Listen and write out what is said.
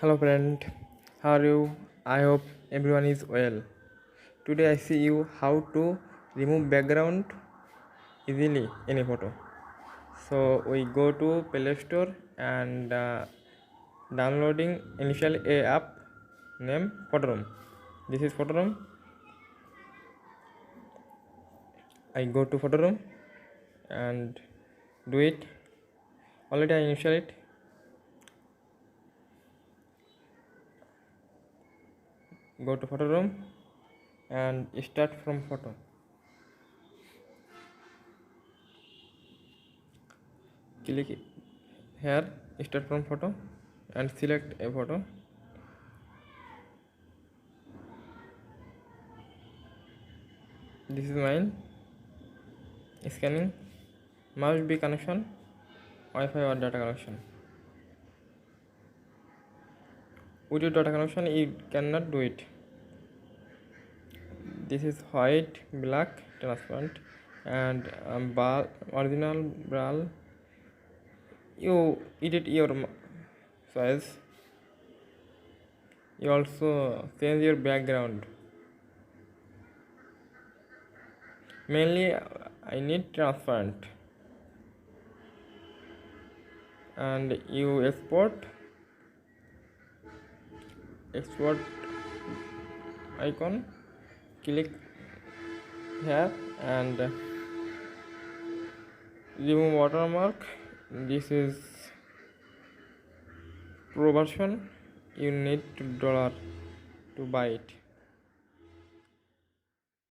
Hello friend, how are you? I hope everyone is well. Today I see you how to remove background easily in a photo. So we go to Play Store and downloading initial a app named Photoroom. This is Photoroom. I go to Photoroom and do it. Already I initial it. Go to Photoroom and start from photo. Click here, start from photo and select a photo. This is mine. Scanning. Must be connection, Wi-Fi or data connection. Without data connection you cannot do it. This is white, black, transparent and original ball. You edit your size. You also change your background. Mainly I need transparent. And you export icon, click here and remove watermark. This is pro version. You need $2 to buy it.